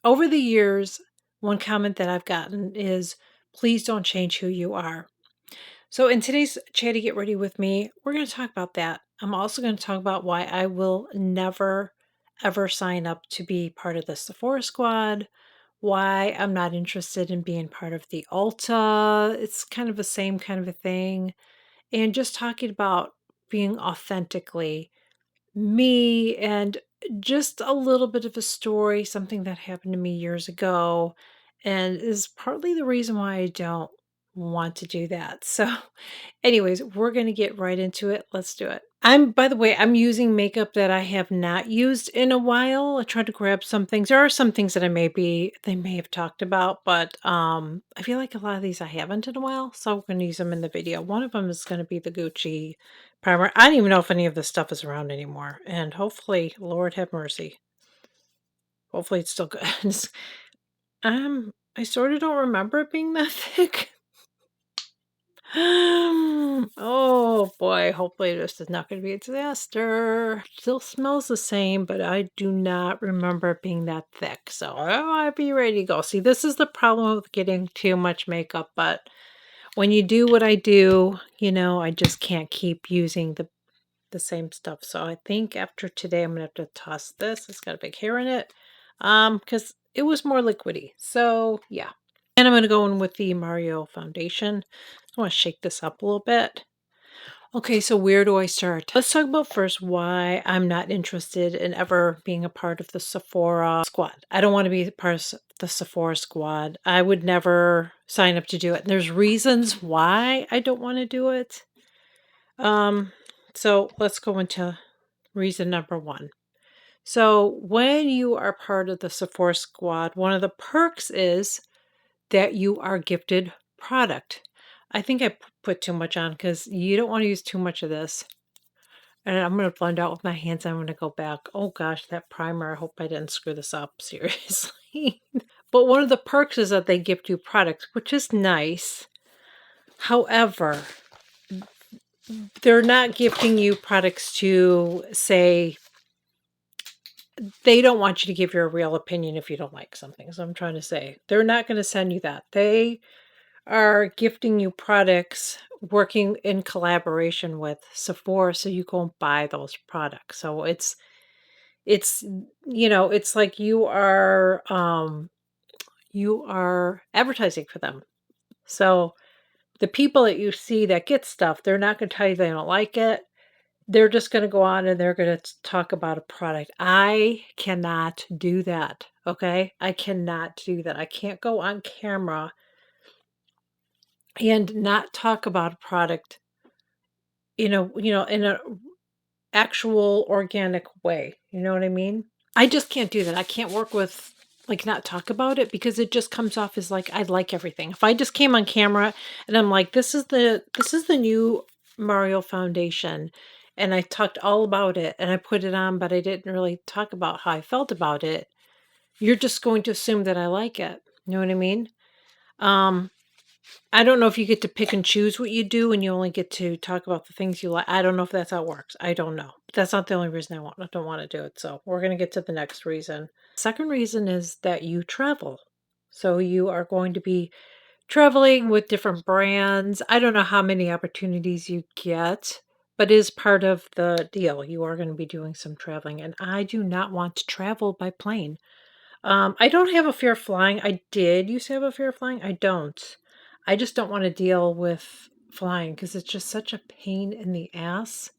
Over the years, one comment that I've gotten is, please don't change who you are. So, in today's Chatty Get Ready with Me, we're going to talk about that. I'm also going to talk about why I will never, ever sign up to be part of the Sephora squad, why I'm not interested in being part of the Ulta. It's kind of the same kind of a thing. And just talking about being authentically me and just a little bit of a story, something that happened to me years ago, and is partly the reason why I don't want to do that. So, anyways, we're going to get right into it. Let's do it. By the way, I'm using makeup that I have not used in a while. I tried to grab some things. There are some things that they may have talked about, but I feel like a lot of these I haven't in a while. So we're going to use them in the video. One of them is going to be the Gucci primer. I don't even know if any of this stuff is around anymore. And hopefully, Lord have mercy. Hopefully it's still good. I sort of don't remember it being that thick. Oh boy, hopefully this is not going to be a disaster. Still smells the same, but I do not remember it being that thick. So I might be ready to go. See, this is the problem with getting too much makeup, but when you do what I do, I just can't keep using the same stuff. So I think after today I'm gonna have to toss this. It's got a big hair in it. Because it was more liquidy. So yeah. And I'm gonna go in with the Mario foundation. I want to shake this up a little bit. Okay, so where do I start? Let's talk about first why I'm not interested in ever being a part of the Sephora squad. I don't want to be part of the Sephora squad. I would never sign up to do it. And there's reasons why I don't want to do it. So let's go into reason number one. So when you are part of the Sephora squad, one of the perks is that you are gifted product. I think I put too much on because you don't want to use too much of this. And I'm going to blend out with my hands. I'm going to go back. Oh gosh, that primer. I hope I didn't screw this up. Seriously. But one of the perks is that they gift you products, which is nice. However, they're not gifting you products to say, they don't want you to give your real opinion if you don't like something. So I'm trying to say, they're not going to send you that. They are gifting you products working in collaboration with Sephora, so you go and buy those products. So it's it's like you are advertising for them. So the people that you see that get stuff, they're not going to tell you they don't like it. They're just going to go on and they're going to talk about a product. I cannot do that. Okay, I cannot do that. I can't go on camera and not talk about a product in a actual organic way. You know what I mean? I just can't do that. I can't work with not talk about it because it just comes off as like I like everything. If I just came on camera and I'm like, this is the new Mario foundation, and I talked all about it and I put it on, but I didn't really talk about how I felt about it, you're just going to assume that I like it. You know what I mean? Um I don't know if you get to pick and choose what you do and you only get to talk about the things you like. I don't know if that's how it works. I don't know. That's not the only reason I don't want to do it. So we're going to get to the next reason. Second reason is that you travel. So you are going to be traveling with different brands. I don't know how many opportunities you get, but it is part of the deal. You are going to be doing some traveling, and I do not want to travel by plane. I don't have a fear of flying. I did used to have a fear of flying. I don't. I just don't want to deal with flying because it's just such a pain in the ass.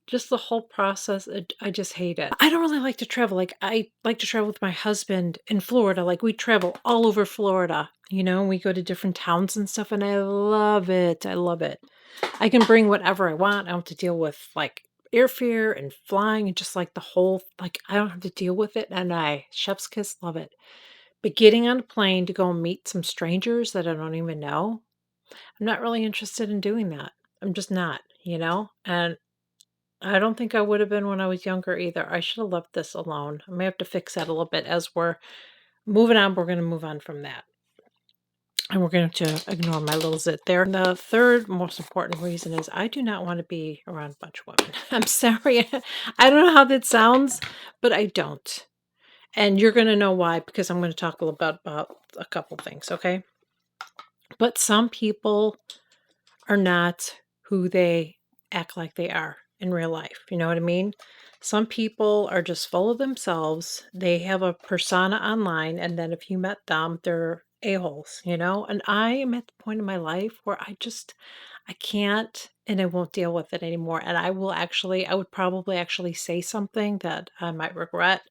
Just the whole process, I just hate it. I don't really like to travel. Like, I like to travel with my husband in Florida. Like, we travel all over Florida. We go to different towns and stuff, and I love it. I love it. I can bring whatever I want. I don't have to deal with like airfare and flying and just like the whole, like, I don't have to deal with it. And I, chef's kiss, love it. But getting on a plane to go and meet some strangers that I don't even know, I'm not really interested in doing that. I'm just not. And I don't think I would have been when I was younger either. I should have left this alone. I may have to fix that a little bit as we're moving on. We're going to move on from that. And we're going to ignore my little zit there. And the third most important reason is I do not want to be around a bunch of women. I'm sorry. I don't know how that sounds, but I don't. And you're going to know why, because I'm going to talk a little bit about a couple things, okay? But some people are not who they act like they are in real life. You know what I mean? Some people are just full of themselves. They have a persona online, and then if you met them, they're a-holes, you know? And I am at the point in my life where I can't and I won't deal with it anymore. And I would probably actually say something that I might regret.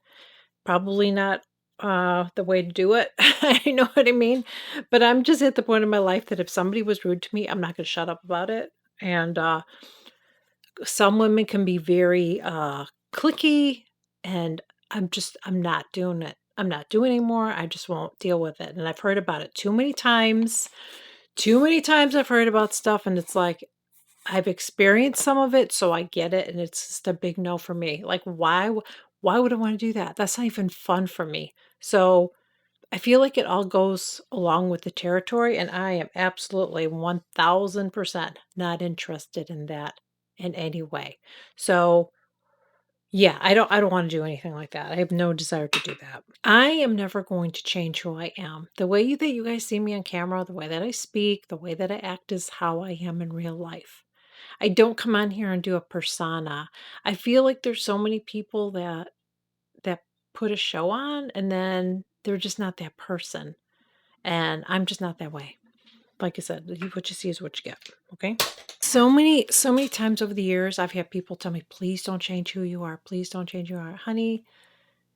Probably not the way to do it. You know what I mean? But I'm just at the point in my life that if somebody was rude to me, I'm not going to shut up about it. And some women can be very clicky, and I'm not doing it. I'm not doing it anymore. I just won't deal with it. And I've heard about it too many times. Too many times I've heard about stuff, and it's like I've experienced some of it, so I get it, and it's just a big no for me. Like, why would I want to do that? That's not even fun for me. So I feel like it all goes along with the territory, and I am absolutely 1000% not interested in that in any way. So yeah, I don't want to do anything like that. I have no desire to do that. I am never going to change who I am. The way that you guys see me on camera, the way that I speak, the way that I act is how I am in real life. I don't come on here and do a persona. I feel like there's so many people that put a show on and then they're just not that person. And I'm just not that way. Like I said, what you see is what you get. Okay. So many times over the years, I've had people tell me, please don't change who you are. Please don't change who you are. Honey,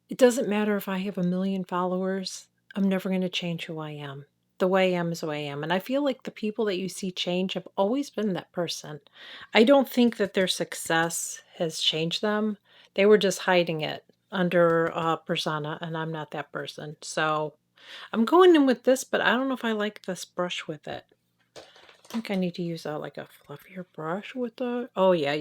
it doesn't matter if I have a million followers. I'm never going to change who I am. The way I am is the way I am. And I feel like the people that you see change have always been that person. I don't think that their success has changed them. They were just hiding it under a persona, and I'm not that person. So I'm going in with this, but I don't know if I like this brush with it. I think I need to use like a fluffier brush with the... Oh, yeah.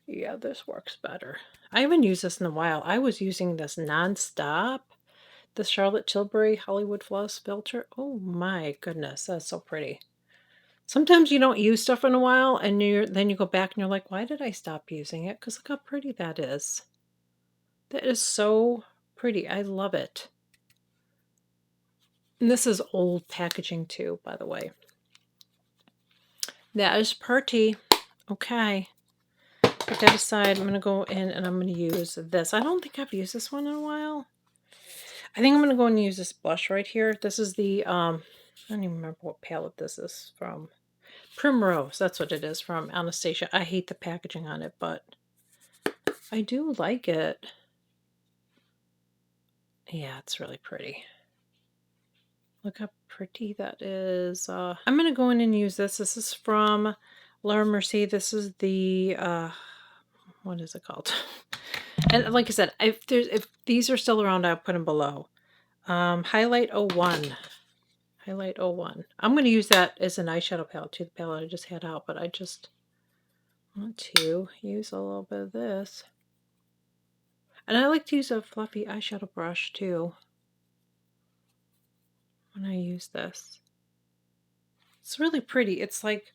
Yeah, this works better. I haven't used this in a while. I was using this nonstop. The Charlotte Tilbury Hollywood Floss filter. Oh my goodness, that's so pretty. Sometimes you don't use stuff in a while, and then you go back and you're like, why did I stop using it? Because look how pretty that is. That is so pretty. I love it. And this is old packaging too, by the way. That is pretty. Okay. Put that aside. I'm going to go in and I'm going to use this. I don't think I've used this one in a while. I think I'm going to go and use this blush right here. This is the, I don't even remember what palette this is from. Primrose, that's what it is, from Anastasia. I hate the packaging on it, but I do like it. Yeah, it's really pretty. Look how pretty that is. I'm going to go in and use this. This is from Laura Mercier. This is the, what is it called? And like I said, if these are still around, I'll put them below. Highlight 01. Highlight 01. I'm going to use that as an eyeshadow palette too, the palette I just had out, but I just want to use a little bit of this. And I like to use a fluffy eyeshadow brush too when I use this. It's really pretty. It's like,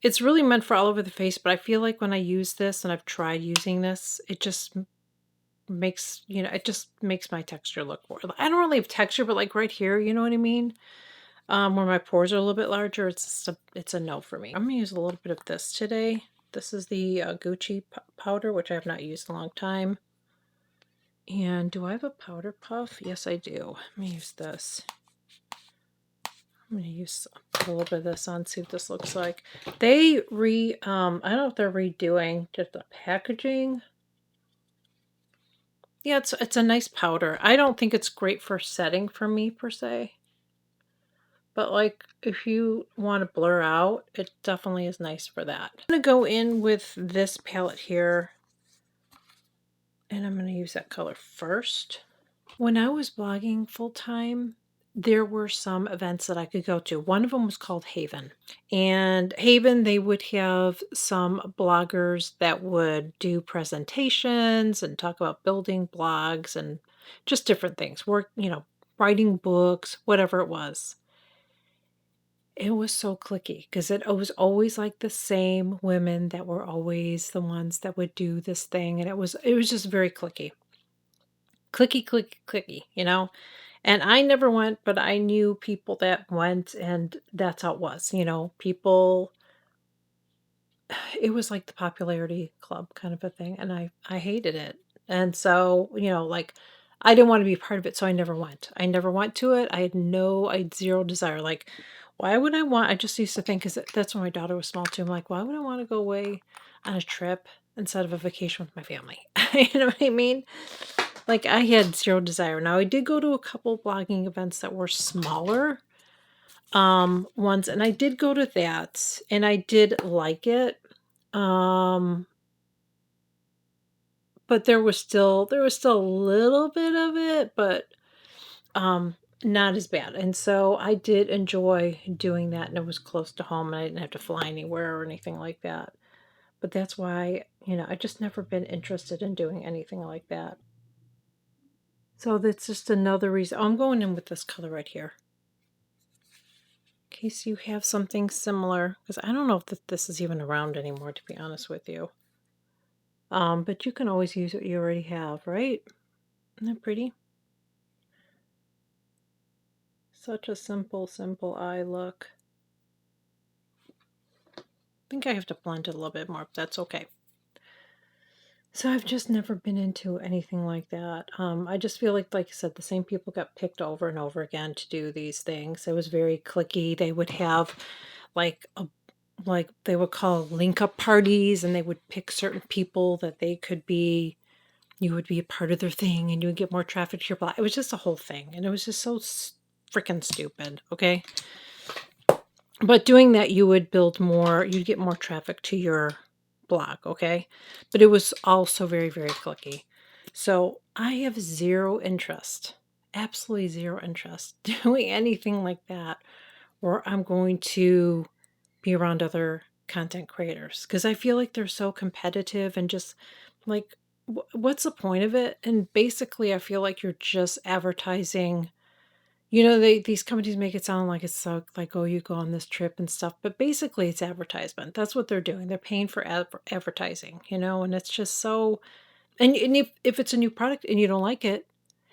it's really meant for all over the face, but I feel like when I use this, and I've tried using this, it just makes, it just makes my texture look more. I don't really have texture, but like right here, you know what I mean? Where my pores are a little bit larger, it's a no for me. I'm gonna use a little bit of this today. This is the Gucci powder, which I have not used in a long time. And do I have a powder puff? Yes, I do. Let me use this. I'm going to put a little bit of this on, see what this looks like. They I don't know if they're redoing just the packaging. Yeah, it's a nice powder. I don't think it's great for setting for me per se. But like if you want to blur out, it definitely is nice for that. I'm going to go in with this palette here. And I'm going to use that color first. When I was blogging full-time, there were some events that I could go to. One of them was called Haven. And Haven, they would have some bloggers that would do presentations and talk about building blogs and just different things. Writing books, whatever it was. It was so clicky because it was always like the same women that were always the ones that would do this thing. And it was just very clicky. clicky, clicky, clicky, And I never went, but I knew people that went, and that's how it was, people it was like the popularity club kind of a thing, and I hated it. And so, like, I didn't want to be part of it, so I never went. I never went to it. I had zero desire. Like, why would I want? I just used to think, because that's when my daughter was small too. I'm like, why would I want to go away on a trip instead of a vacation with my family? You know what I mean? Like, I had zero desire. Now, I did go to a couple blogging events that were smaller ones, and I did go to that, and I did like it. Um, but there was still a little bit of it, but um not as bad. And so I did enjoy doing that, and it was close to home, and I didn't have to fly anywhere or anything like that. But that's why, I just never been interested in doing anything like that. So that's just another reason. Oh, I'm going in with this color right here. In case you have something similar, because I don't know if this is even around anymore, to be honest with you. But you can always use what you already have, right? Isn't that pretty? Such a simple, simple eye look. I think I have to blend it a little bit more, but that's okay. So I've just never been into anything like that. I just feel like I said, the same people got picked over and over again to do these things. It was very clicky. They would have like like they would call link up parties, and they would pick certain people that you would be a part of their thing, and you would get more traffic to your blog. It was just a whole thing, and it was just so freaking stupid. Okay. But doing that, you'd get more traffic to your blog, okay? But it was also very, very clicky. So I have zero interest, absolutely zero interest doing anything like that where I'm going to be around other content creators, because I feel like they're so competitive, and just like, what's the point of it? And basically, I feel like you're just advertising. These companies make it sound like it's so like, oh, you go on this trip and stuff, but basically it's advertisement. That's what they're doing. They're paying for advertising, and it's just so. And if it's a new product and you don't like it,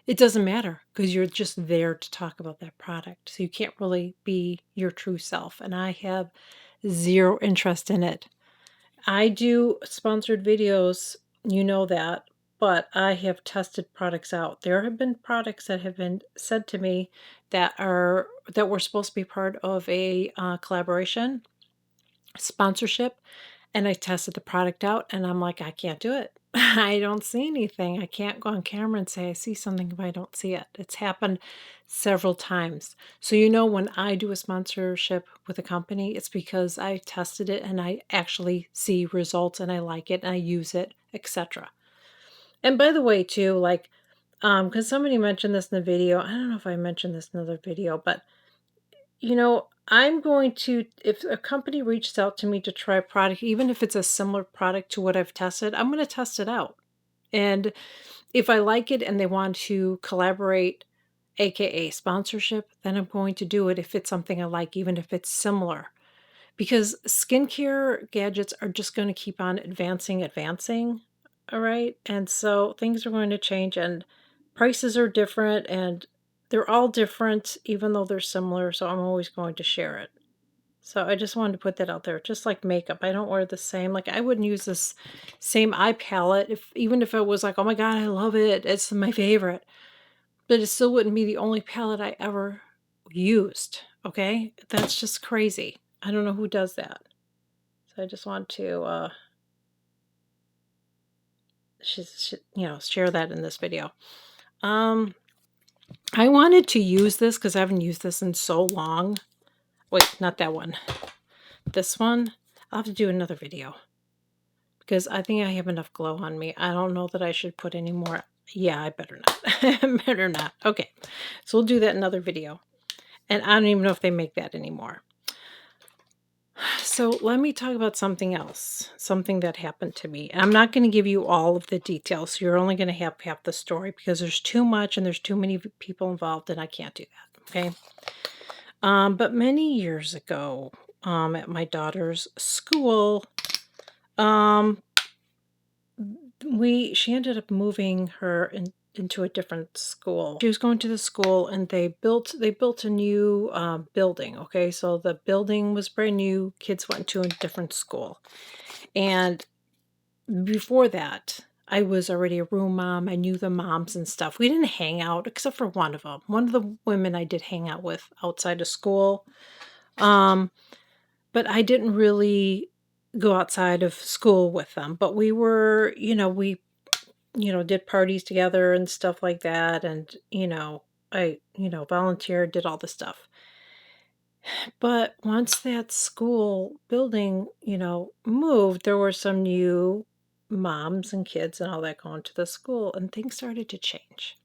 it doesn't matter, because you're just there to talk about that product. So you can't really be your true self. And I have zero interest in it. I do sponsored videos, you know that, but I have tested products out. There have been products that have been said to me that were supposed to be part of a collaboration, sponsorship, and I tested the product out, and I'm like, I can't do it. I don't see anything. I can't go on camera and say I see something if I don't see it. It's happened several times. So, when I do a sponsorship with a company, it's because I tested it and I actually see results, and I like it and I use it, etc. And by the way, too, like, because somebody mentioned this in the video. I don't know if I mentioned this in another video, but I'm going to, if a company reaches out to me to try a product, even if it's a similar product to what I've tested, I'm going to test it out. And if I like it and they want to collaborate, AKA sponsorship, then I'm going to do it if it's something I like, even if it's similar. Because skincare gadgets are just going to keep on advancing. All right. And so things are going to change, and prices are different, and they're all different, even though they're similar. So I'm always going to share it. So I just wanted to put that out there. Just like makeup, I don't wear the same. Like, I wouldn't use this same eye palette even if it was like, oh my God, I love it, it's my favorite. But it still wouldn't be the only palette I ever used. Okay? That's just crazy. I don't know who does that. So I just want to share that in this video. I wanted to use this because I haven't used this in so long. Wait, not that one. This one. I'll have to do another video, because I think I have enough glow on me. I don't know that I should put any more. Yeah, I better not. Better not. Okay, so we'll do that in another video. And I don't even know if they make that anymore. So let me talk about something else, something that happened to me. And I'm not going to give you all of the details. So you're only going to have half the story, because there's too much and there's too many people involved, and I can't do that. Okay. But many years ago, at my daughter's school, she ended up moving her into a different school. She was going to the school, and they built a new building. Okay, so the building was brand new. Kids went to a different school, and before that, I was already a room mom. I knew the moms and stuff. We didn't hang out except for one of them. One of the women I did hang out with outside of school. But I didn't really go outside of school with them. But we were, we, did parties together and stuff like that. And, I, volunteered, did all the stuff. But once that school building, moved, there were some new moms and kids and all that going to the school, and things started to change.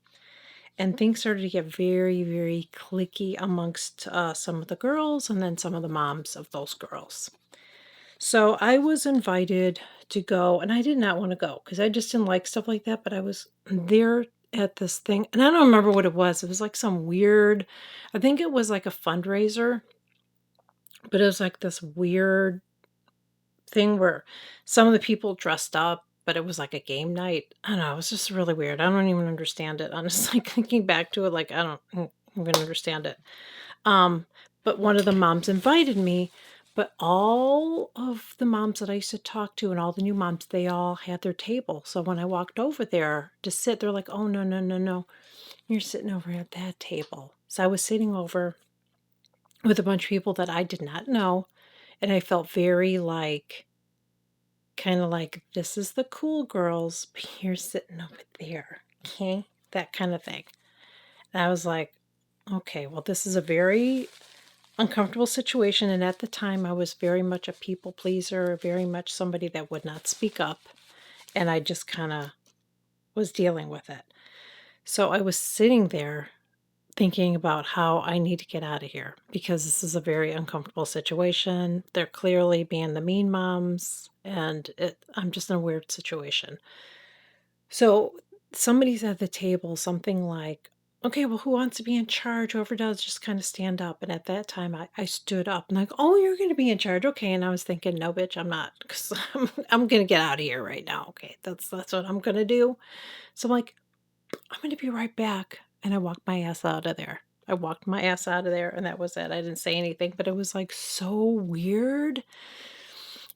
And things started to get very, very cliquey amongst some of the girls and then some of the moms of those girls. So I was invited to go, and I did not want to go because I just didn't like stuff like that. But I was there at this thing, and I don't remember what it was. It was like some weird, I think it was like a fundraiser, but it was like this weird thing where some of the people dressed up, but it was like a game night. I don't know. It was just really weird. I don't even understand it. Honestly, thinking back to it, like I don't even understand it. Um, but one of the moms invited me, but all of the moms that I used to talk to and all the new moms, they all had their table. So when I walked over there to sit, they're like, "Oh, no, no, no, no. You're sitting over at that table." So I was sitting over with a bunch of people that I did not know, and I felt very like kind of like, this is the cool girls, but you're sitting over there. Okay. That kind of thing. And I was like, okay, well, this is a very uncomfortable situation. And at the time, I was very much a people pleaser, very much somebody that would not speak up. And I just kind of was dealing with it. So I was sitting there thinking about how I need to get out of here because this is a very uncomfortable situation. They're clearly being the mean moms, and I'm just in a weird situation. So somebody's at the table, something like, okay, well, who wants to be in charge? Whoever does, just kind of stand up. And at that time, I stood up and like, oh, you're going to be in charge. Okay. And I was thinking, no, bitch, I'm not, because I'm going to get out of here right now. Okay. That's what I'm going to do. So I'm like, I'm going to be right back. And I walked my ass out of there. I walked my ass out of there, and that was it. I didn't say anything, but it was like so weird.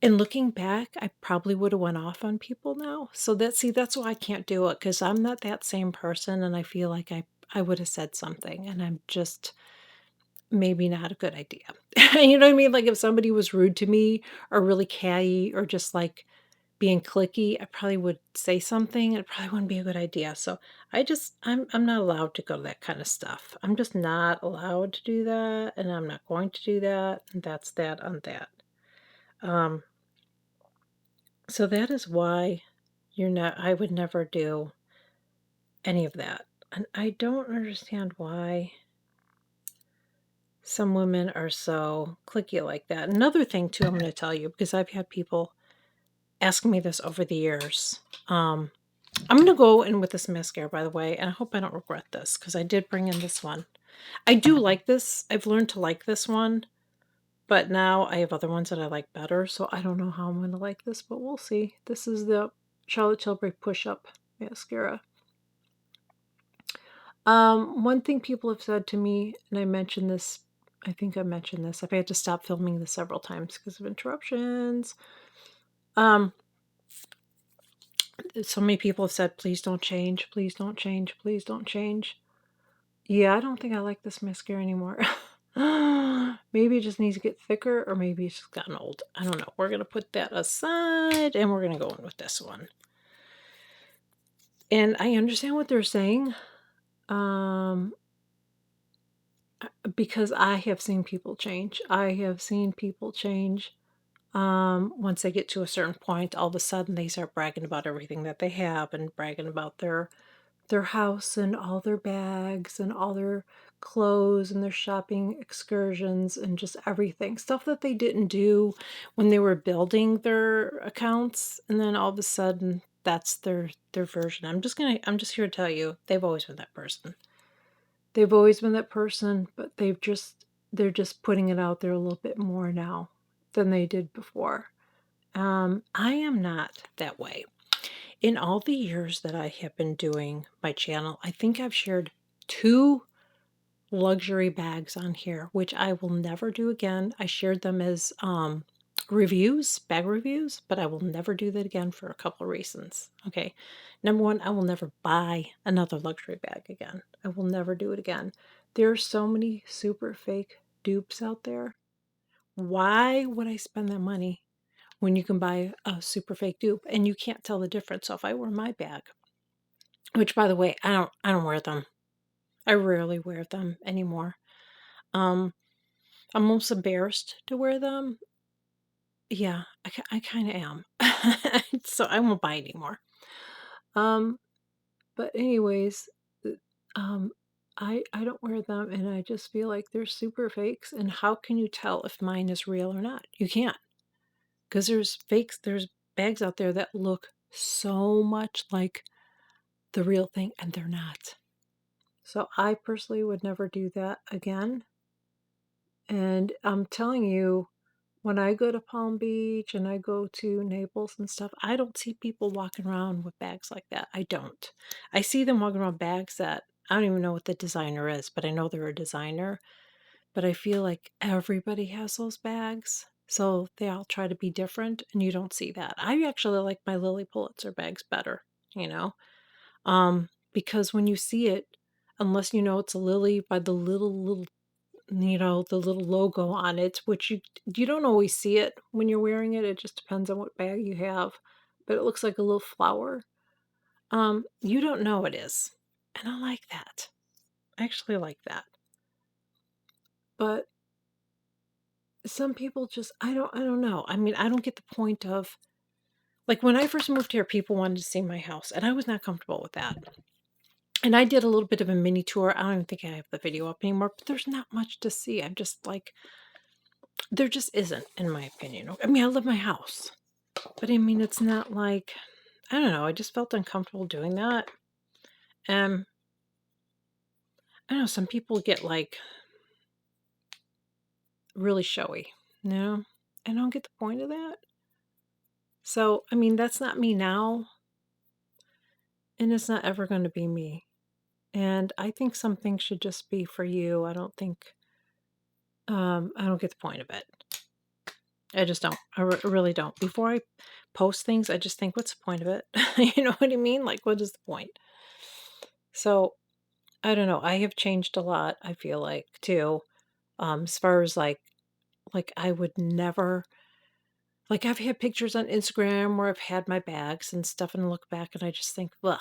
And looking back, I probably would have went off on people now. So that's why I can't do it, because I'm not that same person, and I feel like I would have said something, and I'm just maybe not a good idea. You know what I mean? Like if somebody was rude to me or really catty or just like being clicky, I probably would say something. It probably wouldn't be a good idea. So I'm not allowed to go to that kind of stuff. I'm just not allowed to do that, and I'm not going to do that. And that's that on that. Um, so that is why I would never do any of that. And I don't understand why some women are so cliquey like that. Another thing too, I'm going to tell you, because I've had people ask me this over the years. I'm going to go in with this mascara, by the way, and I hope I don't regret this because I did bring in this one. I do like this. I've learned to like this one, but now I have other ones that I like better, so I don't know how I'm going to like this, but we'll see. This is the Charlotte Tilbury Push-Up Mascara. One thing people have said to me, and I mentioned this, I think I mentioned this, I've had to stop filming this several times because of interruptions. So many people have said, please don't change, please don't change, please don't change. Yeah, I don't think I like this mascara anymore. Maybe it just needs to get thicker, or maybe it's just gotten old. I don't know. We're going to put that aside, and we're going to go in with this one. And I understand what they're saying, because I have seen people change. I have seen people change. Once they get to a certain point, all of a sudden they start bragging about everything that they have and bragging about their house and all their bags and all their clothes and their shopping excursions and just everything. Stuff that they didn't do when they were building their accounts, and then all of a sudden that's their version. I'm just here to tell you, they've always been that person. They've always been that person, but they're just putting it out there a little bit more now than they did before. I am not that way. In all the years that I have been doing my channel, I think I've shared 2 luxury bags on here, which I will never do again. I shared them as reviews, bag reviews, but I will never do that again for a couple of reasons. Okay. Number one, I will never buy another luxury bag again. I will never do it again. There are so many super fake dupes out there. Why would I spend that money when you can buy a super fake dupe and you can't tell the difference? So if I wear my bag, which by the way, I don't wear them. I rarely wear them anymore. Um, I'm almost embarrassed to wear them. Yeah, I kind of am. So I won't buy anymore. Um, but anyways, uh, um, I don't wear them, and I just feel like they're super fakes. And how can you tell if mine is real or not? You can't, because there's fakes. There's bags out there that look so much like the real thing, and they're not. So I personally would never do that again. And I'm telling you, when I go to Palm Beach and I go to Naples and stuff, I don't see people walking around with bags like that. I don't. I see them walking around bags that I don't even know what the designer is, but I know they're a designer. But I feel like everybody has those bags. So they all try to be different, and you don't see that. I actually like my Lily Pulitzer bags better, you know, because when you see it, unless you know it's a Lily by the little the little logo on it, which you don't always see it when you're wearing it. It just depends on what bag you have, but it looks like a little flower. You don't know it is, and I like that. I actually like that. But some people just I don't know. I mean, I don't get the point of, like, when I first moved here, people wanted to see my house, and I was not comfortable with that. And I did a little bit of a mini tour. I don't even think I have the video up anymore, but there's not much to see. I'm just like, there just isn't, in my opinion. I mean, I love my house. But I mean, it's not like, I don't know, I just felt uncomfortable doing that. Um, I don't know, some people get like really showy, you know? I don't get the point of that. So, I mean, that's not me now, and it's not ever going to be me. And I think some things should just be for you. I don't get the point of it. I just don't. I really don't. Before I post things, I just think, what's the point of it? You know what I mean? Like, what is the point? So, I don't know. I have changed a lot, I feel like, too. As far as like I would never, like, I've had pictures on Instagram where I've had my bags and stuff, and I look back and I just think, ugh,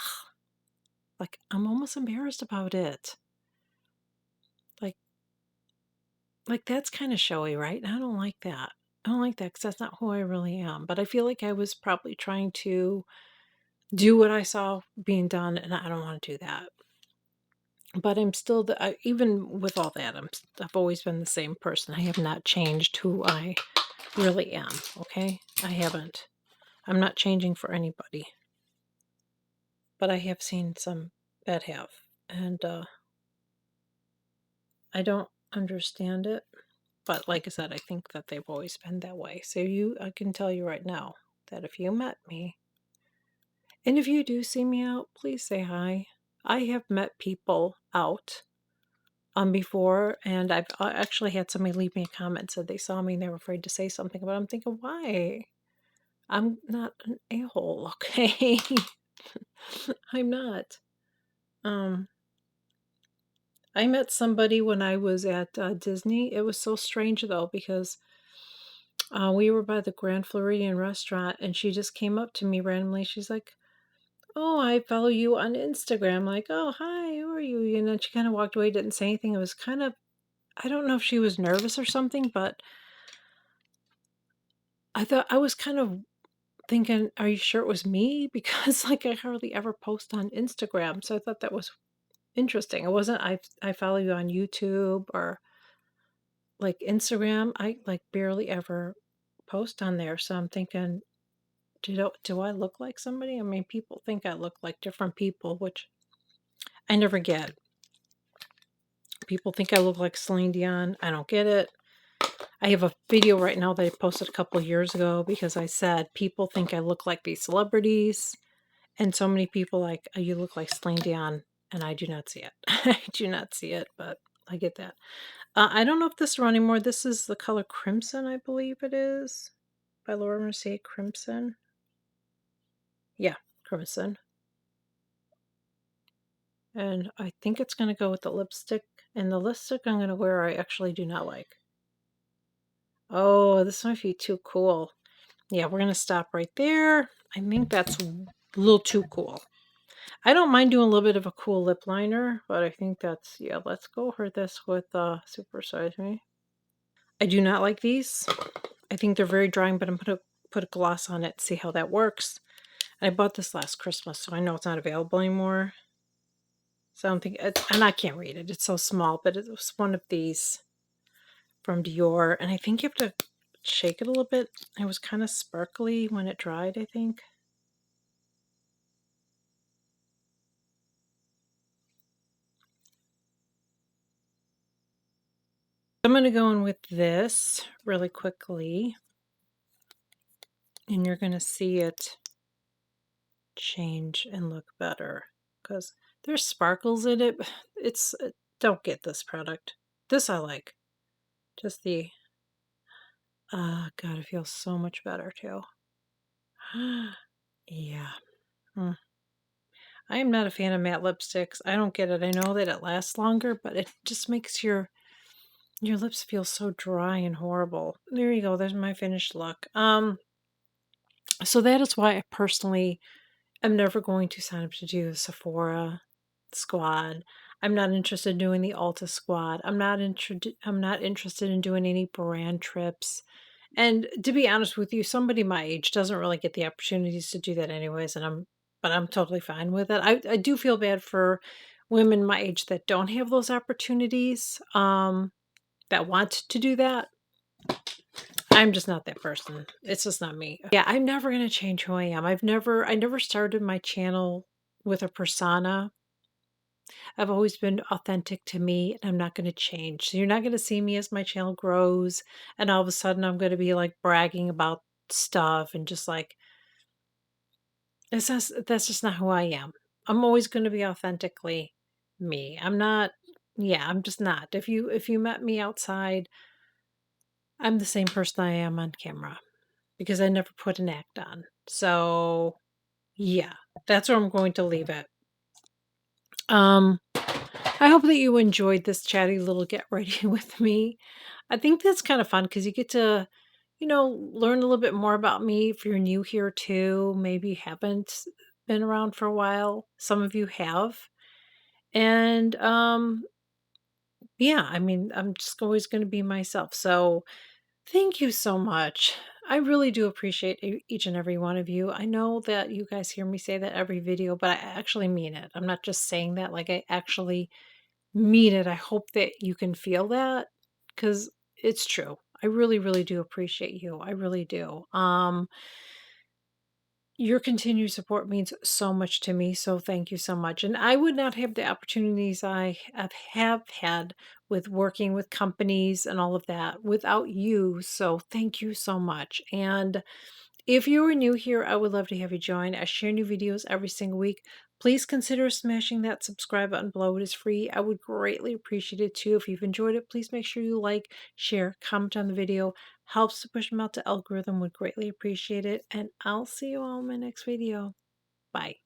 like, I'm almost embarrassed about it. Like like that's kind of showy, right? And I don't like that. I don't like that because that's not who I really am. But I feel like I was probably trying to do what I saw being done, and I don't want to do that. But I'm still even with all that, I've always been the same person. I have not changed who I really am. Okay, I haven't. I'm not changing for anybody. But I have seen some that have, and I don't understand it. But like I said, I think that they've always been that way. So I can tell you right now that if you met me, and if you do see me out, please say hi. I have met people out before, and I've actually had somebody leave me a comment, said they saw me and they were afraid to say something, but I'm thinking, why? I'm not an a-hole, okay? I'm not. Um, I met somebody when I was at Disney. It was so strange though, because we were by the Grand Floridian restaurant, and she just came up to me randomly. She's like, "Oh, I follow you on Instagram." Like, "Oh, hi, how are you?" You know, she kind of walked away, didn't say anything. It was kind of, I don't know if she was nervous or something, but I thought, I was kind of thinking, "Are you sure it was me?" Because like I hardly ever post on Instagram, so I thought that was interesting. It wasn't, I follow you on YouTube or like Instagram. I like barely ever post on there, so I'm thinking, do I look like somebody? I mean, people think I look like different people, which I never get. People think I look like Celine Dion. I don't get it. I have a video right now that I posted a couple of years ago because I said people think I look like these celebrities, And so many people like, "Oh, you look like Celine Dion," and I do not see it. I do not see it, but I get that. I don't know if this is running more. This is the color Crimson, I believe it is, by Laura Mercier. Crimson. Yeah, Crimson. And I think it's going to go with the lipstick. And the lipstick I'm going to wear, I actually do not like. Oh, this might be too cool. Yeah, we're going to stop right there. I think that's a little too cool. I don't mind doing a little bit of a cool lip liner, but I think that's, yeah, let's go for this with Super Size Me. I do not like these. I think they're very drying, but I'm going to put a gloss on it, see how that works. I bought this last Christmas, so I know it's not available anymore. So I don't think, and I can't read it. It's so small, but it was one of these from DIOR. And I think you have to shake it a little bit. It was kind of sparkly when it dried, I think. I'm going to go in with this really quickly. And you're going to see it change and look better. Because there's sparkles in it. It's, don't get this product. This I like. Just the, God, it feels so much better too. Yeah. I am not a fan of matte lipsticks. I don't get it. I know that it lasts longer, but it just makes your lips feel so dry and horrible. There you go. There's my finished look. So that is why I personally am never going to sign up to do the Sephora squad. I'm not interested in doing the Ulta squad. I'm not interested in doing any brand trips. And to be honest with you, somebody my age doesn't really get the opportunities to do that anyways, but I'm totally fine with it. I do feel bad for women my age that don't have those opportunities, that want to do that. I'm just not that person. It's just not me. Yeah, I'm never gonna change who I am. I never started my channel with a persona. I've always been authentic to me, and I'm not going to change. So you're not going to see me as my channel grows, and all of a sudden I'm going to be like bragging about stuff and just like that's just not who I am. I'm always going to be authentically me. I'm not. Yeah, I'm just not. If you met me outside, I'm the same person I am on camera because I never put an act on. So yeah, that's where I'm going to leave it. I hope that you enjoyed this chatty little get ready with me. I think that's kind of fun because you get to, learn a little bit more about me if you're new here too. Maybe you haven't been around for a while. Some of you have. And yeah, I mean, I'm just always going to be myself. So thank you so much. I really do appreciate each and every one of you. I know that you guys hear me say that every video, but I actually mean it. I'm not just saying that, like I actually mean it. I hope that you can feel that because it's true. I really, really do appreciate you. I really do. Your continued support means so much to me. So thank you so much. And I would not have the opportunities I have had with working with companies and all of that without you. So thank you so much. And if you are new here, I would love to have you join. I share new videos every single week. Please consider smashing that subscribe button below. It is free. I would greatly appreciate it too. If you've enjoyed it, please make sure you like, share, comment on the video. Helps to push them out to algorithm. Would greatly appreciate it. And I'll see you all in my next video. Bye.